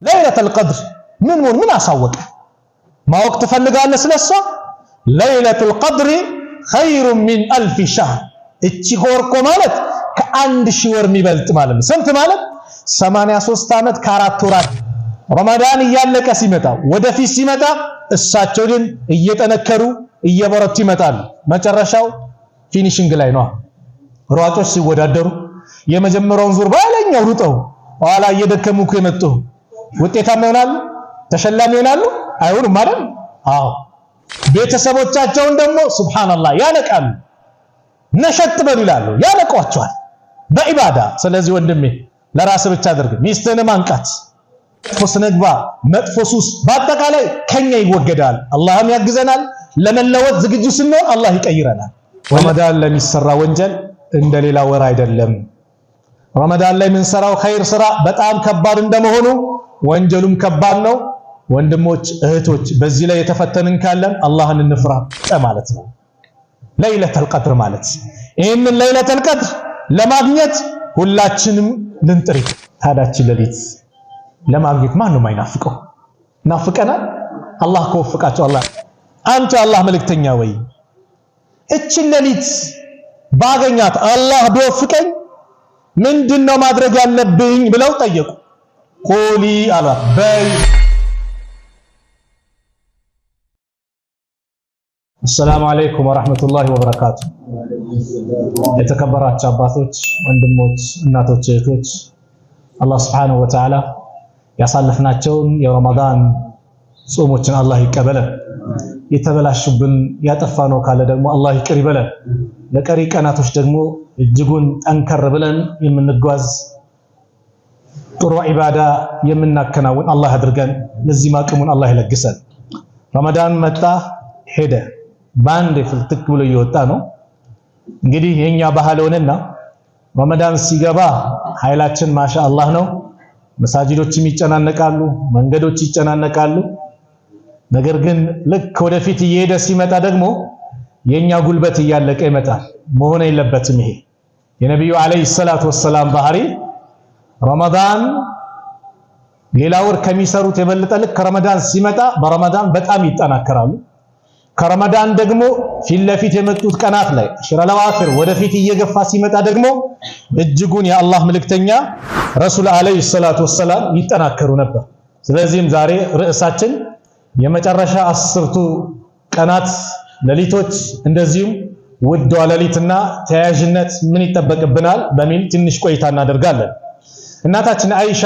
ለይለቱል ቀድር ምን አሳወቀ? ማወቅ ትፈልጋለህ ስለሷ? ለይለቱል ቀድር ኸይሩ ሚን አልፍ ሸህር። እቺ ወር እኮ ማለት ከ1000 ወር የሚበልጥ ማለት ነው። ስንት ማለት? 83 ዓመት ከ4 ወራት። ረመዳን እያለቀ ሲመጣ ወደፊት ሲመጣ እሳቸው ግን እየጠነከሩ እየበረቱ ይመጣሉ። መጨረሻው ፊኒሺንግ ላይ ነው። ሯጮች ሲወዳደሩ የመጀመሪያውን ዙር ባለኛው ሩጠው ኋላ እየደከሙ እኮ የመጡ ውጤታማ ይሆናሉ? ተሸላሚ ይሆናሉ? አይሆኑም ማለት? አዎ። ቤተሰቦቻቸውን ደግሞ ሱብሃንአላህ ያነቃሉ። ነሸጥ በሉ ይላሉ፣ ያነቋቸዋል በኢባዳ። ስለዚህ ወንድሜ ለራስ ብቻ አድርግ፣ ሚስትህንም አንቃት። መጥፎ ስነግባር፣ መጥፎ ሱስ በአጠቃላይ ከኛ ይወገዳል። አላህም ያግዘናል። ለመለወጥ ዝግጁ ስንሆን አላህ ይቀይረናል። ረመዳን ለሚሰራ ወንጀል እንደሌላ ወር አይደለም። ረመዳን ላይ የምንሰራው ኸይር ስራ በጣም ከባድ እንደመሆኑ ወንጀሉም ከባድ ነው። ወንድሞች እህቶች፣ በዚህ ላይ የተፈተንን ካለን አላህን እንፍራ ማለት ነው። ለይለቱል ቀድር ማለት ይህንን ለይለቱል ቀድር ለማግኘት ሁላችንም ልንጥሪ። ታዳችን ሌሊት ለማግኘት ማን ነው የማይናፍቀው? ናፍቀናል። አላህ ከወፈቃቸው አላህ አንተ አላህ መልእክተኛ ወይ እችን ሌሊት ባገኛት አላህ ቢወፍቀኝ ምንድነው ማድረግ ያለብኝ ብለው ጠየቁ። ቁሊ አላት በይ። አሰላሙ አለይኩም ወራህመቱላሂ ወበረካቱ። የተከበራችሁ አባቶች፣ ወንድሞች፣ እናቶች፣ እህቶች አላህ Subhanahu Wa Ta'ala ያሳለፍናቸውን የረመዳን ጾሞችን አላህ ይቀበለን። የተበላሹብን ያጠፋነው ካለ ደግሞ አላህ ይቅር ይበለን። ለቀሪ ቀናቶች ደግሞ እጅጉን ጠንከር ብለን የምንጓዝ ጥሩ ዒባዳ የምናከናውን አላህ አድርገን። ለዚህ ማቅሙን አላህ ይለግሰን። ረመዳን መጣ ሄደ፣ ባንዴ ፍልጥቅ ብሎ እየወጣ ነው። እንግዲህ የኛ ባህል ሆነና ረመዳን ሲገባ ኃይላችን ማሻአላህ ነው። መሳጅዶችም ይጨናነቃሉ፣ መንገዶች ይጨናነቃሉ። ነገር ግን ልክ ወደፊት እየሄደ ሲመጣ ደግሞ የኛ ጉልበት እያለቀ ይመጣል። መሆን የለበትም። ይሄ የነብዩ አለይሂ ሰላቱ ወሰላም ባህሪ ረመዳን ሌላ ወር ከሚሰሩት የበለጠ ልክ ረመዳን ሲመጣ በረመዳን በጣም ይጠናከራሉ። ከረመዳን ደግሞ ፊት ለፊት የመጡት ቀናት ላይ አሽረል አዋኺር ወደፊት እየገፋ ሲመጣ ደግሞ እጅጉን የአላህ መልእክተኛ ረሱል አለይሂ ሰላቱ ወሰላም ይጠናከሩ ነበር። ስለዚህም ዛሬ ርዕሳችን የመጨረሻ 10ቱ ቀናት ሌሊቶች እንደዚሁም ውዷ ሌሊትና ተያያዥነት ምን ይጠበቅብናል በሚል ትንሽ ቆይታ እናደርጋለን። እናታችን አይሻ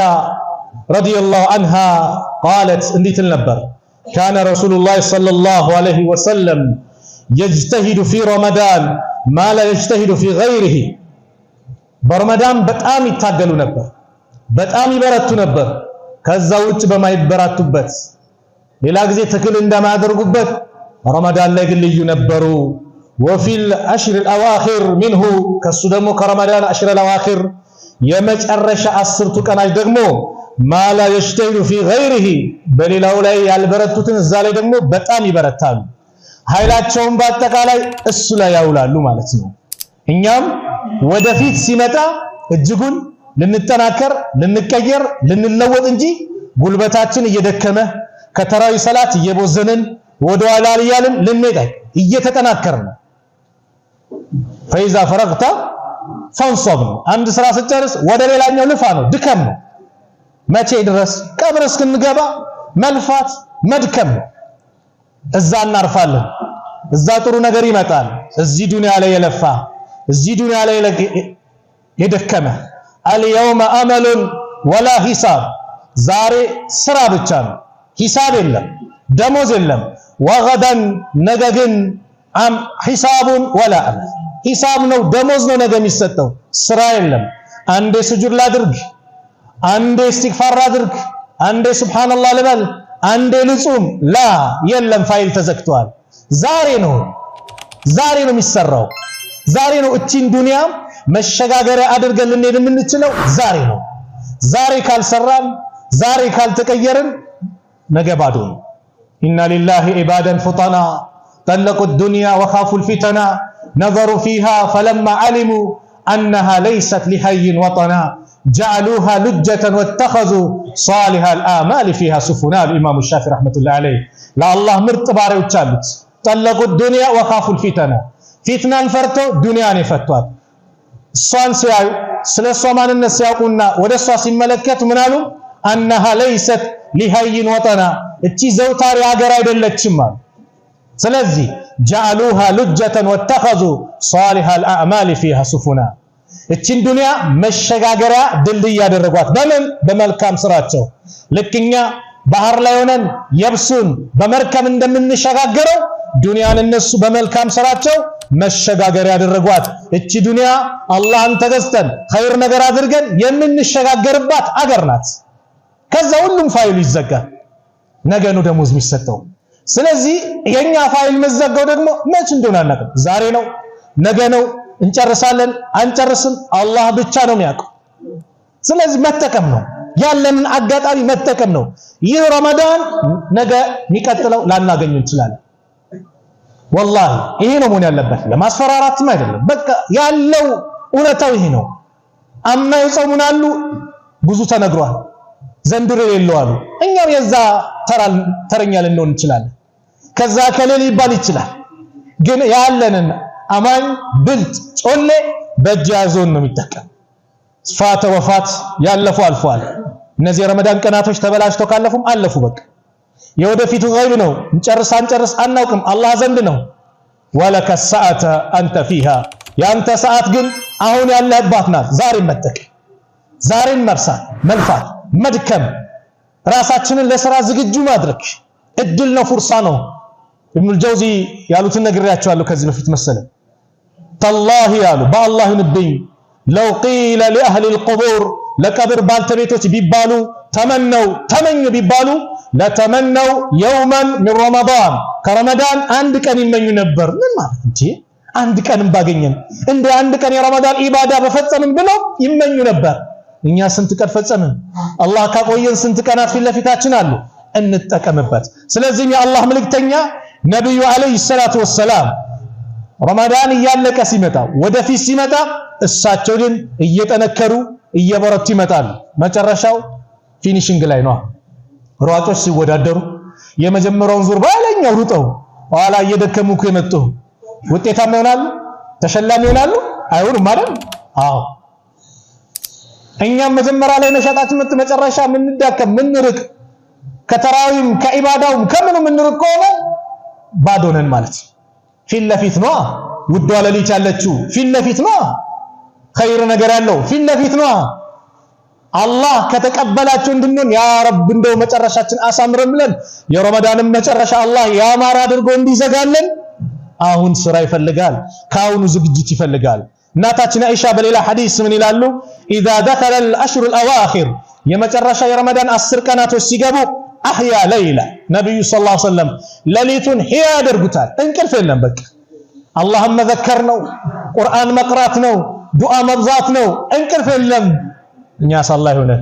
ረዲየላሁ ዐንሃ قالت እንዲህ ትል ነበር كان رسول الله صلى الله عليه وسلم يجتهد في رمضان ما لا يجتهد في غيره በረመዳን በጣም ይታገሉ ነበር፣ በጣም ይበረቱ ነበር። ከዛ ውጭ በማይበራቱበት ሌላ ጊዜ ትክል እንደማያደርጉበት ረመዳን ላይ ግን ልዩ ነበሩ። ወፊል አሽር አልአዋኺር منه ከሱ ደግሞ ከረመዳን አሽር አልአዋኺር የመጨረሻ 10ቱ ቀናት ደግሞ ማላ يجتهد في غيره በሌላው ላይ ያልበረቱትን እዛ ላይ ደግሞ በጣም ይበረታሉ። ኃይላቸውን በአጠቃላይ እሱ ላይ ያውላሉ ማለት ነው። እኛም ወደፊት ሲመጣ እጅጉን ልንጠናከር፣ ልንቀየር፣ ልንለወጥ እንጂ ጉልበታችን እየደከመ ከተራዊ ሰላት እየቦዘንን ወደኋላ እያልን ልንሄድ እየተጠናከርን ፈይዛ ፈረግታ ፈንሶብ ነው። አንድ ስራ ስጨርስ ወደ ሌላኛው ልፋ ነው፣ ድከም ነው። መቼ ድረስ? ቀብር እስክንገባ መልፋት መድከም ነው። እዛ እናርፋለን፣ እዛ ጥሩ ነገር ይመጣል። እዚህ ዱንያ ላይ የለፋ እዚህ ዱንያ ላይ የደከመ አልየውመ አመሉን ወላ ሂሳብ፣ ዛሬ ስራ ብቻ ነው፣ ሂሳብ የለም፣ ደሞዝ የለም። ወገደን ነገ ግን ሂሳቡን ወላ አመል፣ ሂሳብ ነው ደሞዝ ነው ነገ የሚሰጠው፣ ስራ የለም። አንዴ ስጁድ ላድርግ፣ አንዴ ኢስቲግፋር አድርግ፣ አንዴ ሱብሃንአላህ ልበል፣ አንዴ ልጹም፣ ላ የለም፣ ፋይል ተዘግቷል። ዛሬ ነው የሚሰራው። ዛሬ ነው እቺን ዱንያ መሸጋገሪያ አድርገን ልንሄድ የምንችለው ዛሬ ነው። ዛሬ ካልሰራን፣ ዛሬ ካልተቀየርን ነገ ባዶ ነው። ኢና ሊላሂ ዒባደን ፉጠና ጠለቁ ዱንያ ወኻፉ ልፊተና ነዘሩ ፊሃ ፈለማ ዓሊሙ አነሃ ለይሰት ሊሐይን ወጠና جعلوها لجة واتخذوا صالح الآمال فيها سفنا الإمام الشافعي رحمة الله عليه لا الله مرت باري وتشالت طلقوا الدنيا وخافوا الفتنة فتنة الفرتو دنيا نفتوات الصوان سيايو سلسوا من الناس يقولنا ودسوا سيملكت منالو أنها ليست لهين وطنا اتي زوتاري عقر ايدن لتشمال سلزي جعلوها لجة واتخذوا صالح الأعمال فيها سفنا اتشين دنيا مشغاغرا دلدي ያደረጓት በምን በመልካም ስራቸው ለክኛ ባህር ላይ ሆነን የብሱን በመርከብ እንደምንሸጋገረው ዱንያን እነሱ በመልካም ስራቸው መሸጋገሪያ ያደረጓት እቺ ዱንያ አላህን ተገዝተን ኸይር ነገር አድርገን የምንሸጋገርባት አገር ናት ከዛ ሁሉም ፋይል ይዘጋል ነገ ነው ደሞዝ የሚሰጠው ስለዚህ የኛ ፋይል መዘጋው ደግሞ መች እንደሆነ አናውቅም ዛሬ ነው ነገ ነው እንጨርሳለን አንጨርስም አላህ ብቻ ነው የሚያውቀው ስለዚህ መጠቀም ነው ያለንን አጋጣሚ መጠቀም ነው ይህ ረመዳን ነገ የሚቀጥለው ላናገኝ እንችላለን والله ይሄ ነው መሆን ያለበት ለማስፈራራትም አይደለም በቃ ያለው እውነታው ይሄ ነው አማ ይጾሙናሉ ብዙ ተነግሯል ዘንድሮ የለዋሉ እኛም የዛ ተረኛ ልንሆን እንችላለን ከዛ ከሌላ ይባል ይችላል ግን ያለንን አማኝ ብልጥ ጾሌ በጃዞን ነው የሚጠቀም ፋተ ወፋት ያለፉ አልፏል እነዚህ ረመዳን ቀናቶች ተበላሽተው ካለፉም አለፉ በቃ የወደፊቱ ገይብ ነው እንጨርስ አናውቅም አላህ ዘንድ ነው ወለከ ሰዓተ አንተ ፊሃ ያንተ ሰዓት ግን አሁን ያለህባት ናት ዛሬን መጠቀም ዛሬን መርሳት መልፋት መድከም ራሳችንን ለሥራ ዝግጁ ማድረግ እድል ነው ፍርሳ ነው ኢብኑ አልጀውዚ ያሉትን ነግሬያቸዋለሁ ከዚህ በፊት መሰለ ተላሂ ያሉ በአላህ ይንብኝ ለው ቂለ ለአህሊ القبور ለቀብር ባልተቤቶች ቢባሉ ተመኙ ቢባሉ ለተመነው يوما من رمضان ከረመዳን አንድ ቀን ይመኙ ነበር ምን ማለት እንዴ አንድ ቀንም ባገኘን እንደ አንድ ቀን የረመዳን ኢባዳ በፈጸምን ብለው ይመኙ ነበር እኛ ስንት ቀን ፈጸምን አላህ ካቆየን ስንት ቀናት ፊት ለፊታችን አሉ እንጠቀምበት ስለዚህ የአላህ መልእክተኛ ነብዩ አለይሂ ሰላቱ ወሰላም ረመዳን እያለቀ ሲመጣ ወደፊት ሲመጣ እሳቸው ግን እየጠነከሩ እየበረቱ ይመጣሉ መጨረሻው ፊኒሺንግ ላይ ነው ሯጮች ሲወዳደሩ የመጀመሪያውን ዙር ባለኛው ሩጠው ኋላ እየደከሙ ከመጡ ውጤታማ ይሆናሉ ተሸላሚ ይሆናሉ አይሆንም ማለት አዎ እኛም መጀመሪያ ላይ ነሻጣችን መጨረሻ ምንዳከም ምንርቅ ከተራዊም ከኢባዳውም ከምንም ምንርቅ ከሆነ ባዶ ነን ማለት ፊት ለፊት ነው ውዷ ለሊት ያለችው ፊት ለፊት ነው ኸይር ነገር ያለው ፊት ለፊት ነው አላህ ከተቀበላቸው እንድንሆን ያ ረብ እንደው መጨረሻችን አሳምረን ብለን የረመዳንን መጨረሻ አላህ ያማረ አድርጎ እንዲዘጋለን አሁን ስራ ይፈልጋል ካሁኑ ዝግጅት ይፈልጋል እናታችን አይሻ በሌላ ሐዲስ ምን ይላሉ اذا دخل الاشهر الاواخر የመጨረሻ የረመዳን 10 ቀናቶች ሲገቡ አህያ ለይላ ነብዩ ሰለላሁ ዐለይሂ ወሰለም ለሊቱን ሂያ ያደርጉታል እንቅልፍ የለም በቃ አላህን መዘከር ነው ቁርአን መቅራት ነው ዱዓ መብዛት ነው እንቅልፍ የለም እኛ ሰላህ ሆነ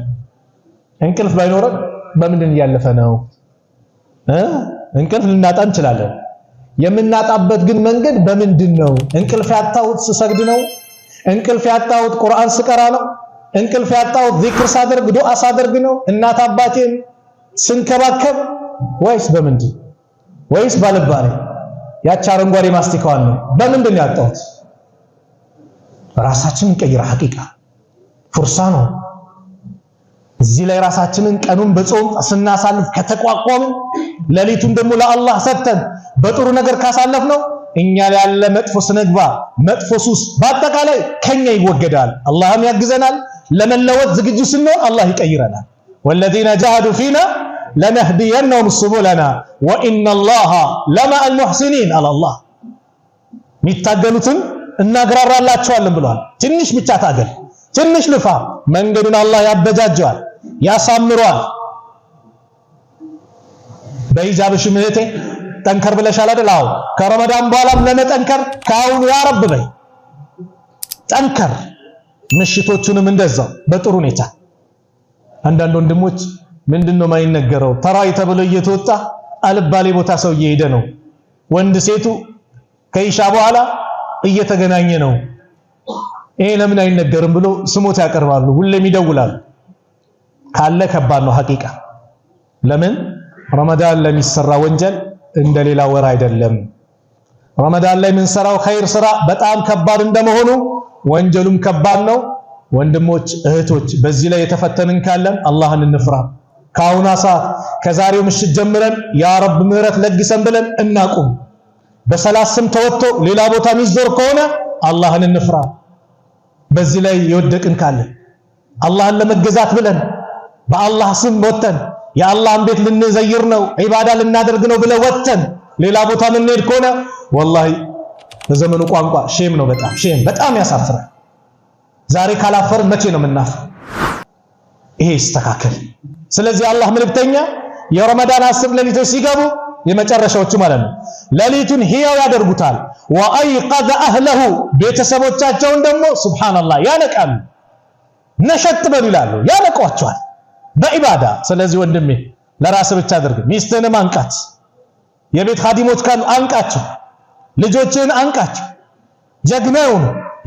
እንቅልፍ ባይኖር በምንድን ያለፈ ነው እንቅልፍ ልናጣ እንችላለን የምናጣበት ግን መንገድ በምንድን ነው እንቅልፍ ያጣሁት ስሰግድ ነው እንቅልፍ ያጣሁት ቁርአን ስቀራ ነው እንቅልፍ ያጣሁት ዚክር ሳደርግ ዱዓ ሳደርግ ነው እናት አባቴን ስንከባከብ ወይስ በምንድን ወይስ ባለባሪ ያቺ አረንጓዴ ማስቲካዋን ነው በምንድን ያጣሁት ራሳችንን ቀይራ ሐቂቃ ፍርሳ ነው እዚህ ላይ ራሳችንን ቀኑን በጾም ስናሳልፍ ከተቋቋም ለሊቱን ደግሞ ለአላህ ሰተን በጥሩ ነገር ካሳለፍ ነው እኛ ላይ ያለ መጥፎ ስነግባ መጥፎ ሱስ በአጠቃላይ ከኛ ይወገዳል አላህም ያግዘናል ለመለወጥ ዝግጁ ስንሆን አላህ ይቀይረናል والذين جاهدوا فينا لنهدينهم سبلنا وان الله لمع المحسنين على الله ሚታገሉትን እናግራራላቸዋለን ብሏል ትንሽ ብቻ ታገል ትንሽ ልፋ መንገዱን አላህ ያበጃጃል ያሳምሯል በኢጃብሽ ምህቴ ጠንከር ብለሻል አይደል ከረመዳን በኋላም ለመጠንከር ካሁን ያ ረብ በይ ጠንከር ምሽቶቹንም እንደዛው በጥሩ ሁኔታ አንዳንድ ወንድሞች ምንድነው ማይነገረው ተራይ ተብሎ እየተወጣ አልባሌ ቦታ ሰው እየሄደ ነው ወንድ ሴቱ ከኢሻ በኋላ እየተገናኘ ነው ይሄ ለምን አይነገርም ብሎ ስሞታ ያቀርባሉ ሁሌም ይደውላሉ ካለ ከባድ ነው ሐቂቃ ለምን ረመዳን ለሚሰራ ወንጀል እንደሌላ ወር አይደለም ረመዳን ላይ የምንሰራው ኸይር ስራ በጣም ከባድ እንደመሆኑ ወንጀሉም ከባድ ነው ወንድሞች እህቶች በዚህ ላይ የተፈተንን ካለን አላህን እንፍራ ካሁን ሰዓት ከዛሬው ምሽት ጀምረን ያ ረብ ምህረት ለግሰን ብለን እናቁም በሰላት ስም ተወጥቶ ሌላ ቦታ ሚዞር ከሆነ አላህን እንፍራ በዚህ ላይ የወደቅን ካለን አላህን ለመገዛት ብለን በአላህ ስም ወተን የአላህን ቤት ልንዘይር ነው ዒባዳ ልናደርግ ነው ብለን ወተን ሌላ ቦታ ምንሄድ ከሆነ ወላሂ በዘመኑ ቋንቋ ሼም ነው በጣም ያሳፍራል ዛሬ ካላፈር መቼ ነው የምናፍር ይሄ ይስተካከል ስለዚህ አላህ መልእክተኛ የረመዳን 10 ሌሊቶች ሲገቡ የመጨረሻዎቹ ማለት ነው ሌሊቱን ህያው ያደርጉታል ወአይቀዘ አህለሁ ቤተሰቦቻቸውን ደግሞ ሱብሃንአላህ ያነቃሉ ነሸጥ በሉ ይላሉ ያነቋቸዋል በኢባዳ ስለዚህ ወንድሜ ለራስ ብቻ አድርግ ሚስትህንም አንቃት የቤት ኻዲሞች ካሉ አንቃቸው ልጆችን አንቃቸው ጀግናው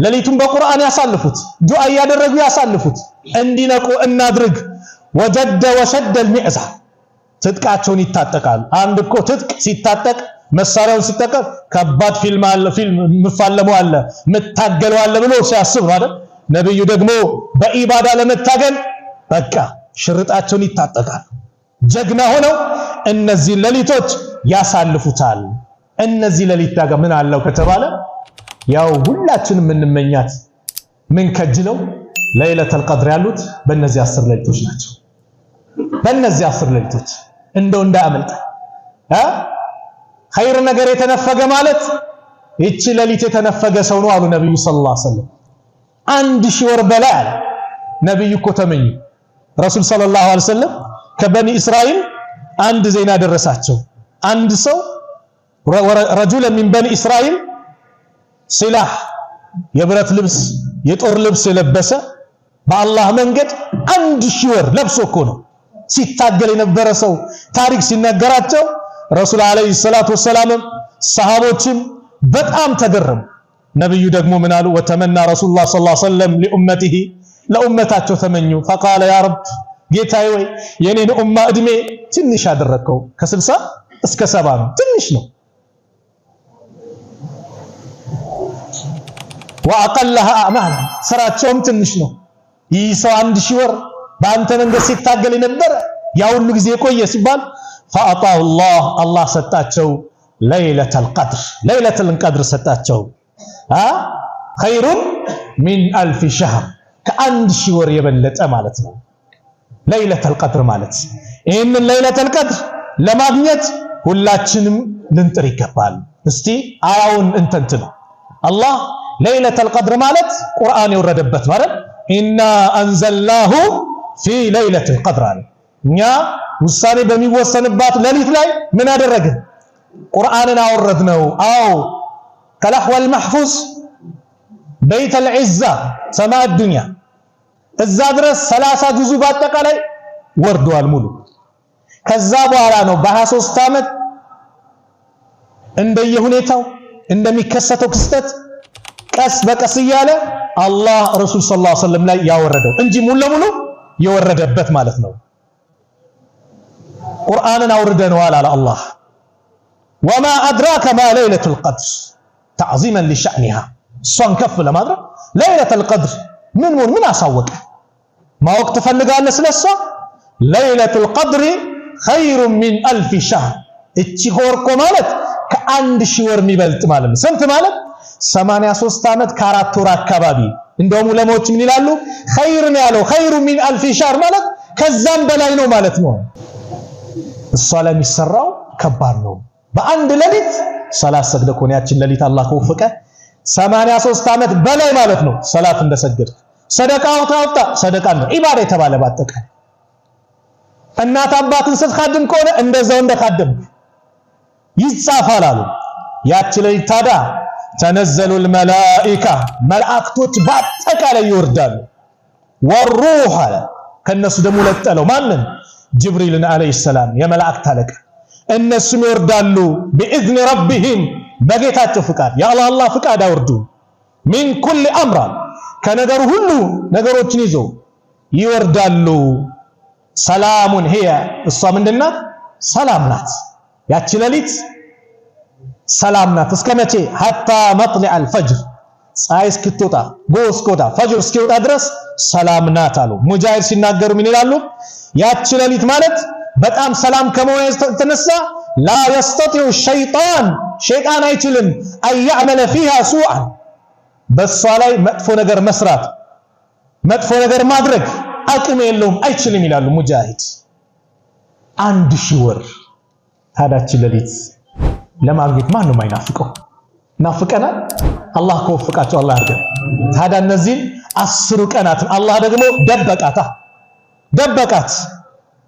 ሌሊቱን በቁርአን ያሳልፉት ዱዓ ያደረጉ ያሳልፉት እንዲነቁ እናድርግ ወጀደ ወሸደ المئزة ትጥቃቸውን ይታጠቃሉ አንድ እኮ ትጥቅ ሲታጠቅ መሳሪያውን ሲጠቀም ከባድ ፊልም ምፋለሙ አለ መታገለው አለ ብሎ ሲያስብ ነው አይደል ነብዩ ደግሞ በኢባዳ ለመታገል በቃ ሽርጣቸውን ይታጠቃሉ ጀግና ሆነው እነዚህ ሌሊቶች ያሳልፉታል እነዚህ ሌሊት ታጋ ምን አለው ከተባለ ያው ሁላችንም ምንመኛት ምን ከጅለው ለይለተል ቀድር ያሉት በእነዚህ 10 ሌሊቶች ናቸው በእነዚህ 10 ሌሊቶች እንደው እንዳያመልጥ ኸይር ነገር የተነፈገ ማለት እቺ ሌሊት የተነፈገ ሰው ነው አሉ ነብዩ ሰለላሁ ዐለይሂ ወሰለም 1000 ወር በላይ አለ ነብዩ እኮ ተመኙ ረሱል ሰለላሁ ዐለይሂ ወሰለም ከበኒ እስራኤል አንድ ዜና ደረሳቸው አንድ ሰው ረጁል من بني እስራኤል ሲላህ የብረት ልብስ የጦር ልብስ የለበሰ በአላህ መንገድ 1000 ወር ለብሶ እኮ ነው ሲታገል የነበረ ሰው ታሪክ ሲነገራቸው ረሱል አለይሂ ሰላቱ ወሰለም ሰሃቦችም በጣም ተገረሙ ነብዩ ደግሞ ምን አሉ ወተመና ረሱላህ ሰለላሁ ዐለይሂ ወሰለም ለኡመቲሂ ለኡመታቸው ተመኙ فقال يا رب ጌታዬ ወይ የኔን ኡማ እድሜ ትንሽ አደረከው ከ60 እስከ 70 ነው ትንሽ ነው واقلها اعمال ስራቸውም ትንሽ ነው ይህ ሰው 1000 ወር በአንተ መንገድ ሲታገል የነበረ ያ ሁሉ ጊዜ ቆየ ሲባል فاعطاه الله ሰጣቸው ለይለተል ቀድር ሰጣቸው خير من 1000 شهر ከ1000 ወር የበለጠ ማለት ነው ለይለተል ቀድር ማለት ይሄንን ለይለተል ቀድር ለማግኘት ሁላችንም ልንጥር ይገባል እስቲ አያውን እንተንትነው አላህ ለይለተል ቀድር ማለት ቁርአን የወረደበት ማለት ኢና አንዘልናሁ ፊ ለይለተል ቀድር አለ እኛ ውሳኔ በሚወሰንባት ሌሊት ላይ ምን አደረግን ቁርአንን አወረድነው አው ከለህወል መህፉዝ በይተል ዒዛ ሰማዕ ዱንያ እዛ ድረስ 30 ጁዙ በአጠቃላይ ወርዷል ሙሉ ከዛ በኋላ ነው በ23 ዓመት እንደየሁኔታው እንደሚከሰተው ክስተት ቀስ በቀስ እያለ አላህ ረሱል ሰለላሁ ዐለይሂ ወሰለም ላይ ያወረደው እንጂ ሙሉ ለሙሉ የወረደበት ማለት ነው ቁርአንን አውርደነዋል አለ አላህ ወማ አድራከ ማ ለይለቱል ቀድር ተዕዚመን لشأنها እሷን ከፍ ለማድረግ ለይለቱል ቀድር ምን አሳወቀ ማወቅ ትፈልጋለህ ስለሷ ለይለቱል ቀድር خير من 1000 شهر እቺ ወርቆ ማለት ከ1000 ወር የሚበልጥ ማለት ነው ስንት ማለት 83 ዓመት ከ4 ወር አካባቢ እንደውም ዑለማዎች ምን ይላሉ خير ነው ያለው خير من 1000 شهر ማለት ከዛም በላይ ነው ማለት ነው እሷ ላይ የሚሰራው ከባድ ነው በአንድ ሌሊት ሰላት ሰግደ ኮን ያችን ሌሊት አላህ ከወፈቀ 83 ዓመት በላይ ማለት ነው ሰላት እንደሰገድክ ሰደቃው ታውጣ ሰደቃ ነው ኢባዳ የተባለ ባጠቃላይ እናት አባትን ስትኻድም ከሆነ እንደዛው እንደኻድም ይጻፋል አሉ ያች ሌሊት ታዳ ተነዘሉል መላኢካ መላእክቶች ባጠቃላይ ይወርዳሉ ወሩህ አለ ከነሱ ደግሞ ለጠለው ማንን ጅብሪልን አለይሂ ሰላም የመላእክት አለቃ እነሱም ይወርዳሉ بإذن ربهم በጌታቸው ፍቃድ የአላህ ፍቃድ አውርዱ من كل امر ከነገሩ ሁሉ ነገሮችን ይዞ ይወርዳሉ። ሰላሙን ሂየ እሷ ምንድናት? ሰላም ናት። ያቺ ሌሊት ሰላም ናት። እስከ መቼ? ሐታ መጥለዕ አልፈጅር ፀሐይ እስክትወጣ እስክትወጣ ፈጅር እስኪወጣ ድረስ ሰላም ናት አሉ። ሙጃሂድ ሲናገሩ ምን ይላሉ? ያቺ ሌሊት ማለት በጣም ሰላም ከመሆኑ የተነሳ ላ የስተጢዑ ሸይጣን አይችልም አያዕመለ ፊሃ ሱአን በሷ ላይ መጥፎ ነገር መስራት መጥፎ ነገር ማድረግ አቅም የለውም አይችልም ይላሉ ሙጃሂድ። 1000 ወር ታዳች ሌሊት ለማግኘት ማን ነው የማይናፍቀው? ናፍቀናል። አላህ ከወፈቃቸው አላህ ያርገን። ታዲያ እነዚህን 10 ቀናትን አላህ ደግሞ ደበቃት።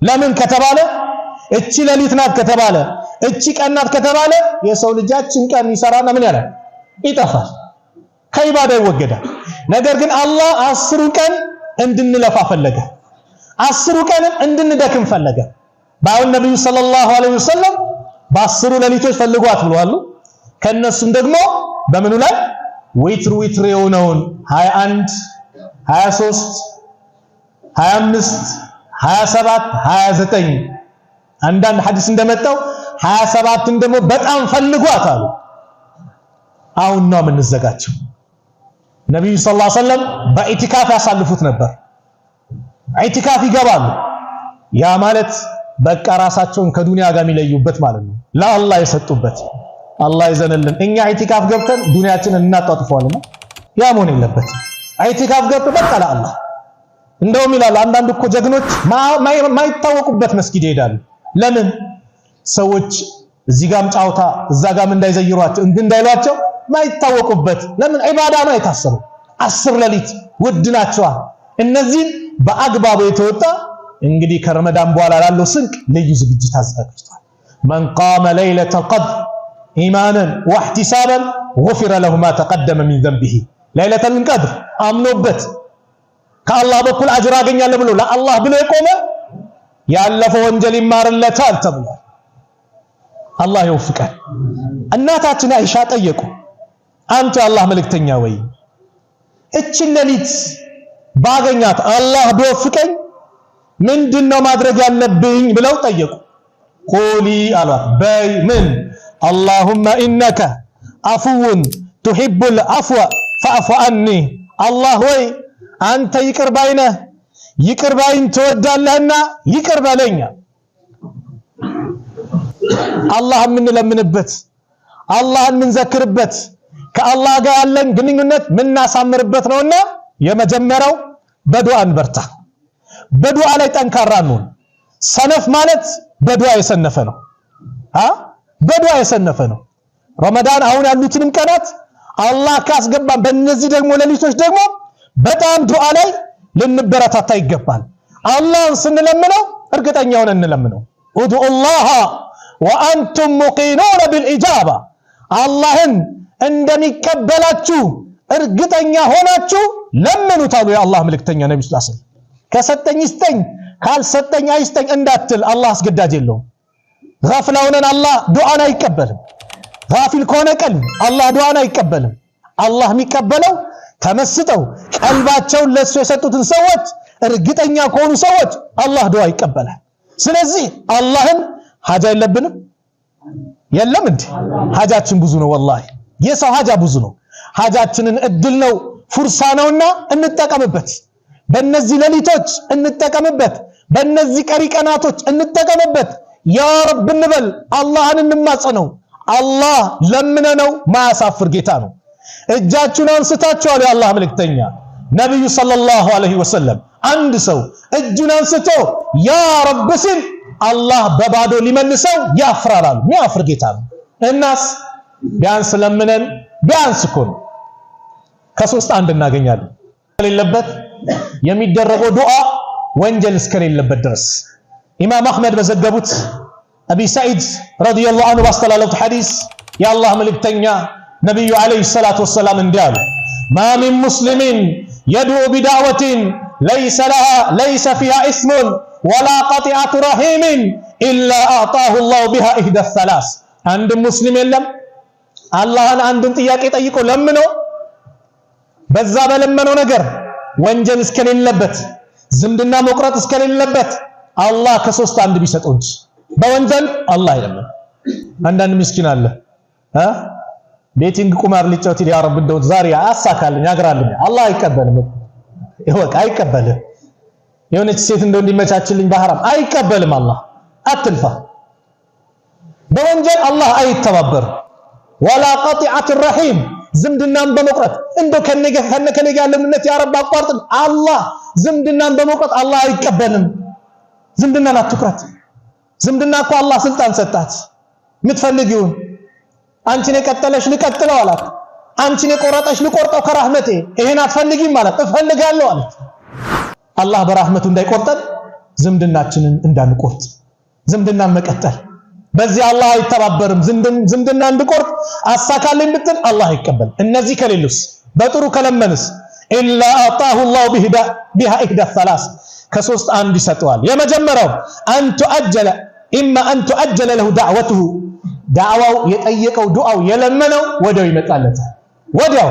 ለምን ከተባለ እቺ ሌሊት ናት ከተባለ እቺ ቀን ናት ከተባለ የሰው ልጃችን ቀን ይሰራና ምን ያለ ይጠፋል፣ ከኢባዳ ይወገዳል። ነገር ግን አላህ 10 ቀን እንድንለፋ ፈለገ፣ 10 ቀን እንድንደክም ፈለገ። ባው ነብዩ ሰለላሁ ዐለይሂ ወሰለም በ10 ሌሊቶች ፈልጓት ብለዋል። ከነሱም ደግሞ በምኑ ላይ ዊትር የሆነውን 21 23 25 27 29 አንዳንድ ሐዲስ እንደመጣው 27ን ደግሞ በጣም ፈልጓት አሉ። አሁን ነው የምንዘጋጀው። ነብዩ ሰለላሁ ዐለይሂ ወሰለም በኢቲካፍ ያሳልፉት ነበር። ኢቲካፍ ይገባሉ። ያ ማለት በቃ ራሳቸውን ከዱንያ ጋር የሚለዩበት ማለት ነው። ለአላህ የሰጡበት። አላህ ይዘንልን። እኛ ኢቲካፍ ገብተን ዱንያችንን እናጣጥፈዋለን። ያ መሆን የለበትም። ኢቲካፍ ገብተን በቃ ለአላህ እንደውም ይላሉ አንዳንድ እኮ ጀግኖች ማይታወቁበት መስጊድ ይሄዳሉ። ለምን? ሰዎች እዚህ ጋም ጫውታ እዛ ጋም እንዳይዘይሯቸው እንዳይሏቸው ማይታወቁበት። ለምን? ዒባዳ ነው የታሰሩ 10 ሌሊት ውድ ናቸዋል። እነዚህን በአግባቡ የተወጣ እንግዲህ ከረመዳን በኋላ ላለው ስንቅ ልዩ ዝግጅት አዘጋጅቷል። መን ቃመ ለይለተል ቀድር ኢማናን ወህቲሳባን ጉፊረ ለሁ ማ ተቀደመ ሚን ዘንቢሂ። ለይለተል ቀድር አምኖበት ከአላህ በኩል አጅር አገኛለሁ ብሎ ለአላህ ብሎ የቆመ ያለፈው ወንጀል ይማርለታል ተብሏል። አላህ ይወፍቀን። እናታችን አይሻ ጠየቁ፣ አንተ አላህ መልእክተኛ ወይ እችን ሌሊት ባገኛት አላህ ቢወፍቀኝ ምንድነው ማድረግ ያለብኝ ብለው ጠየቁ። ቁሊ አሏት በይ ምን አላሁመ ኢነከ አፉውን ቱሂቡል አፍወ ፈዕፉ ዐኒ። አላህ ወይ አንተ ይቅር ባይ ነህ፣ ይቅር ባይን ትወዳለህና ይቅር በለኝ። አላህ የምንለምንበት አላህን የምንዘክርበት ከአላህ ጋር ያለን ግንኙነት የምናሳምርበት ነውና የመጀመሪያው በዱዓ እንበርታ። በዱዓ ላይ ጠንካራ እንሁን። ሰነፍ ማለት በዱዓ የሰነፈ ነው። በዱዓ የሰነፈ ነው። ረመዳን አሁን ያሉትንም ቀናት አላህ ካስገባን በእነዚህ ደግሞ ሌሊቶች ደግሞ በጣም ዱዓ ላይ ልንበረታታ ይገባል። አላህን ስንለምነው እርግጠኛ ሆነን እንለምነው። ኡድኡላህ ወአንቱም ሙቂኑነ ቢልኢጃባ። አላህን እንደሚቀበላችሁ እርግጠኛ ሆናችሁ ለምኑት አሉ የአላህ መልእክተኛ ነብዩ ሰለላሁ ዐለይሂ ወሰለም። ከሰጠኝ ይስጠኝ ካልሰጠኝ አይስጠኝ እንዳትል አላህ አስገዳጅ የለውም። ጋፍላ ሆነን አላህ ዱዓን አይቀበልም። ጋፊል ከሆነ ቀልብ አላህ ዱዓን አይቀበልም። አላህ የሚቀበለው ተመስጠው ቀልባቸውን ለሱ የሰጡትን ሰዎች እርግጠኛ ከሆኑ ሰዎች አላህ ዱዓ ይቀበላል። ስለዚህ አላህን ሐጃ የለብንም? የለም እንዴ? ሐጃችን ብዙ ነው። ወላሂ የሰው ሐጃ ብዙ ነው። ሐጃችንን እድል ነው ፉርሳ ነውና እንጠቀምበት። በእነዚህ ሌሊቶች እንጠቀምበት። በእነዚህ ቀሪ ቀናቶች እንጠቀምበት። ያ ረብ እንበል፣ አላህን እንማጸነው። አላህ ለምነነው ማያሳፍር ጌታ ነው። እጃችሁን አንስታችኋል የአላህ መልእክተኛ ነብዩ ሰለላሁ ዐለይሂ ወሰለም። አንድ ሰው እጁን አንስቶ ያ ረብ ሲል አላህ በባዶ ሊመልሰው ያፍራል። የሚያፍር ጌታ ነው። እናስ ቢያንስ ለምነን ቢያንስ እኮ ነው ከሶስት አንድ እናገኛለን። የሌለበት የሚደረገው ዱዓ ወንጀል እስከሌለበት ድረስ ኢማም አህመድ በዘገቡት አቢ ሰዒድ ረዲየላሁ ዐንሁ ባስተላለፉት ሐዲስ የአላህ መልእክተኛ ነብዩ አለይሂ ሰላቱ ወሰላም እንዲህ አሉ፣ ማ ሚን ሙስሊሚን የድዑ ቢዳዕወቲን ለይሰ ፊሃ ኢስሙን ወላ ቀጢዐቱ ረሂሚን ኢላ አዕጣሁ ላሁ ቢሃ ኢህዳ ሰላስ። አንድ ሙስሊም የለም አላህን አንድን ጥያቄ ጠይቆ ለምኖ በዛ በለመነው ነገር ወንጀል እስከሌለበት ዝምድና መቁረጥ እስከሌለበት አላህ ከሶስት አንድ ቢሰጠው እንጂ በወንጀል አላህ አይለምን። አንዳንድ ምስኪን አለ ቤቲንግ ቁማር ሊጫወት ያ ረብ እንደው ዛሬ አሳካልኝ ያግራልኝ አላህ አይቀበልም። ይወቅ አይቀበልም። የሆነች ሴት እንደው እንዲመቻችልኝ በሐራም አይቀበልም። አላህ አትልፋ። በወንጀል አላህ አይተባበር። ወላ ቀጢዐት الرحيم ዝምድናን በመቁረጥ እንደው ከነገ ያለምነት ያ ረብ አቋርጥ አላህ ዝምድናን በመቁረጥ አላህ አይቀበልም። ዝምድናን አትቁረጥ። ዝምድና እኮ አላህ ስልጣን ሰጣት። የምትፈልጊውን አንቺን የቀጠለሽ ልቀጥለው አላት። አንቺን የቆረጠሽ ልቆርጠው ከራህመቴ። ይሄን አትፈልጊም ማለት እፈልጋለሁ አለች። አላህ በራህመቱ እንዳይቆርጠን ዝምድናችንን እንዳንቆርጥ ዝምድናን መቀጠል በዚህ አላህ አይተባበርም። ዝምድና እንድቆርጥ አሳካልኝ ብትል አላህ አይቀበል። እነዚህ ከሌሉስ በጥሩ ከለመንስ ኢላ አጣሁ الله بها احدى الثلاث ከሶስት አንድ ይሰጠዋል። የመጀመሪያው ان تؤجل له دعوته ዳዕዋው የጠየቀው ዱዓው የለመነው ወዲያው ይመጣለታል። ወዲያው